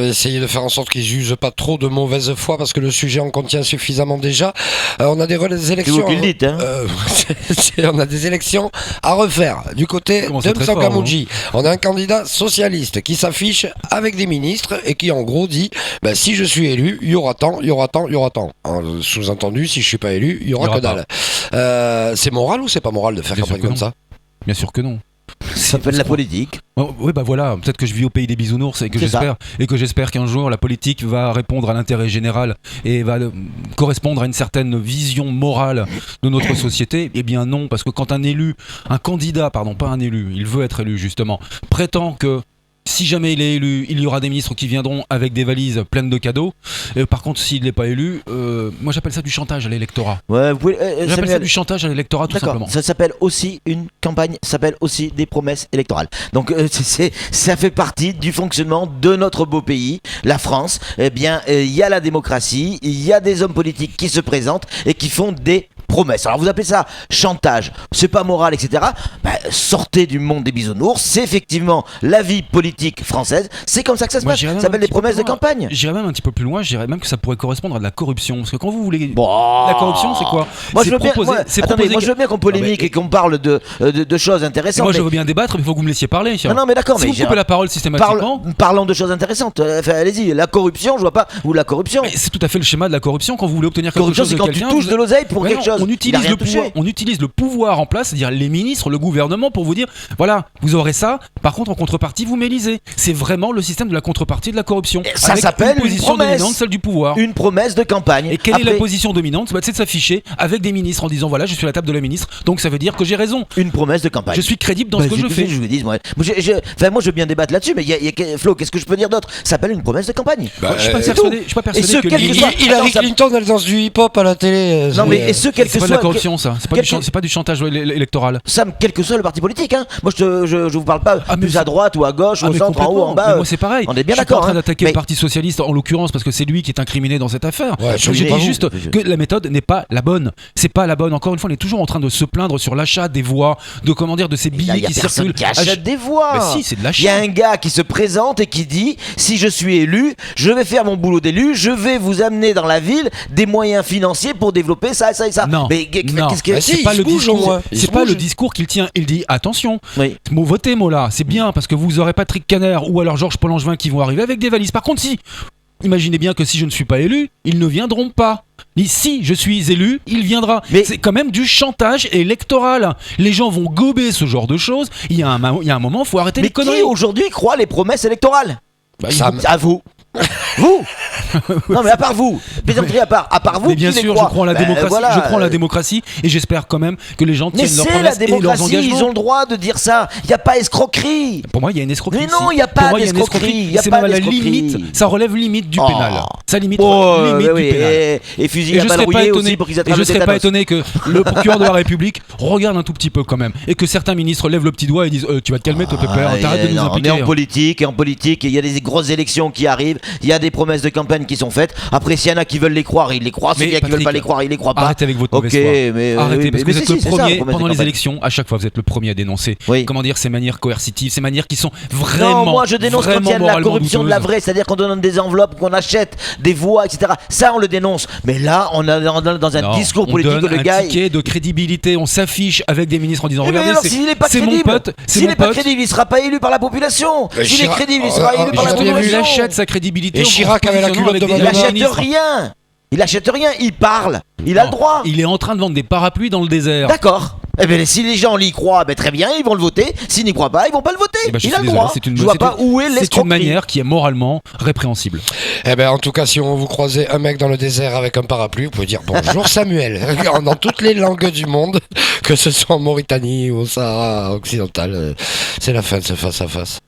essayer de faire en sorte qu'ils jugent pas trop de mauvaise foi parce que le sujet en contient suffisamment déjà. On a des élections. C'est vous qui le dites, hein. On a des élections à refaire du côté de Msanga-Mudji. On a un candidat socialiste qui s'affiche avec des ministres et qui en gros dit si je suis élu, il y aura tant, il y aura tant, il y aura tant. Sous-entendu, si je suis pas élu, il y aura que dalle. C'est moral ou c'est pas moral de faire campagne comme ça? Bien sûr que non. Ça s'appelle la politique. Oui, voilà, peut-être que je vis au pays des bisounours et que j'espère qu'un jour la politique va répondre à l'intérêt général et va correspondre à une certaine vision morale de notre société. Eh bien non, parce que quand un candidat, pas un élu, il veut être élu justement, prétend que si jamais il est élu, il y aura des ministres qui viendront avec des valises pleines de cadeaux. Par contre, s'il n'est pas élu, moi j'appelle ça du chantage à l'électorat. Ouais, j'appelle ça du chantage à l'électorat tout simplement. Ça s'appelle aussi une campagne, ça s'appelle aussi des promesses électorales. Donc ça fait partie du fonctionnement de notre beau pays, la France. Eh bien, il y a la démocratie, il y a des hommes politiques qui se présentent et qui font des promesses. Alors vous appelez ça chantage, c'est pas moral, etc. Sortez du monde des bisounours, c'est effectivement la vie politique française, c'est comme ça que ça se passe. Ça s'appelle des promesses de campagne. J'irais même un petit peu plus loin, je dirais même que ça pourrait correspondre à de la corruption. Parce que quand vous voulez. La corruption, c'est quoi? Moi je veux bien qu'on polémique et qu'on parle de choses intéressantes. Moi je veux bien débattre, mais il faut que vous me laissiez parler. Non, mais d'accord, si vous coupez la parole systématiquement. Parlons de choses intéressantes. Allez-y, la corruption, je vois pas. Ou la corruption. Mais c'est tout à fait le schéma de la corruption quand vous voulez obtenir quelque chose de quelqu'un. C'est quand tu touches de l'oseille pour quelque chose. On utilise le pouvoir en place, c'est-à-dire les ministres, le gouvernement, pour vous dire voilà, vous aurez ça, par contre en contrepartie vous m'élisez. C'est vraiment le système de la contrepartie de la corruption. Ça s'appelle une position dominante, celle du pouvoir. Une promesse de campagne. Et quelle est la position dominante? C'est de s'afficher avec des ministres en disant voilà, je suis à la table de la ministre, donc ça veut dire que j'ai raison. Une promesse de campagne. Je suis crédible dans ce que je fais. Je vous dis, moi je veux bien débattre là-dessus, mais Flo, qu'est-ce que je peux dire d'autre? Ça s'appelle une promesse de campagne. Je suis pas persuadé que Hillary Clinton elle danse du hip-hop à la télé. Non mais c'est pas de la corruption ça, c'est pas du chantage électoral. Sam, quel que soit le parti politique, hein. Moi je vous parle pas plus à droite ou à gauche, au centre, en haut, en bas. Moi c'est pareil. On est bien d'accord. Je suis pas en train d'attaquer le Parti socialiste en l'occurrence parce que c'est lui qui est incriminé dans cette affaire. Je dis juste que la méthode n'est pas la bonne. C'est pas la bonne. Encore une fois, on est toujours en train de se plaindre sur l'achat des voix, de ces billets qui circulent. Qui achète des voix. Mais si, c'est de l'achat. Il y a un gars qui se présente et qui dit si je suis élu, je vais faire mon boulot d'élu, je vais vous amener dans la ville des moyens financiers pour développer ça et ça. Non, mais qu'est-ce que c'est pas le discours. C'est pas le discours qu'il tient. Il dit attention. Votez là, c'est bien parce que vous aurez Patrick Caner ou alors Georges Paul-Langevin qui vont arriver avec des valises. Par contre, imaginez bien que si je ne suis pas élu, ils ne viendront pas. Mais si je suis élu, il viendra. Mais c'est quand même du chantage électoral. Les gens vont gober ce genre de choses. Il y a un moment, il faut arrêter les conneries. Mais qui aujourd'hui croit les promesses électorales? À vous. Vous Non mais à part vous, plaisanterie à part vous. Mais bien sûr, je crois en la démocratie. Je crois en la démocratie et j'espère quand même que les gens tiennent leurs promesses et leurs engagements. Ils ont le droit de dire ça. Il n'y a pas escroquerie. Pour moi, il y a une escroquerie. Mais non, il n'y a pas d'escroquerie. C'est même à la limite. Ça relève limite du pénal. Ça limite limite du pénal. Et fusil à balle rouillée aussi pour qu'ils attrapent le tétanos. Et je serais pas étonné que le procureur de la République regarde un tout petit peu quand même et que certains ministres lèvent le petit doigt et disent tu vas te calmer, toi pépère, t'arrêtes de nous impliquer. On est en politique, il y a des grosses élections qui arrivent. Il y a des promesses de campagne qui sont faites. Après, s'il y en a qui veulent les croire, ils les croient. S'il y en a qui veulent pas les croire, ils les croient pas. Arrêtez avec votre mauvaise foi. Arrêtez, parce que vous êtes le premier pendant les élections. À chaque fois, vous êtes le premier à dénoncer. Comment dire ces manières coercitives, ces manières qui sont vraiment. Non, moi je dénonce quand il y a de la corruption de la vraie, c'est-à-dire qu'on donne des enveloppes, qu'on achète des voix, etc. Ça, on le dénonce. Mais là, on est dans un discours politique où le gars. Un ticket de crédibilité. On s'affiche avec des ministres en disant regardez, c'est mon pote. S'il n'est pas crédible, il sera pas élu par la population. S'il est crédible, il sera élu par la population. Il achète sa crédibilité. Et Chirac avait la culotte de il achète rien, il parle, il a le droit. Il est en train de vendre des parapluies dans le désert. D'accord. Eh bien, si les gens y croient, très bien, ils vont le voter. S'ils n'y croient pas, ils vont pas le voter. Il a le droit. Je vois pas où est l'escroquerie. C'est une manière qui est moralement répréhensible. En tout cas, si on vous croisez un mec dans le désert avec un parapluie, vous pouvez dire bonjour Samuel dans toutes les langues du monde, que ce soit en Mauritanie ou au Sahara occidental. C'est la fin de ce face à face.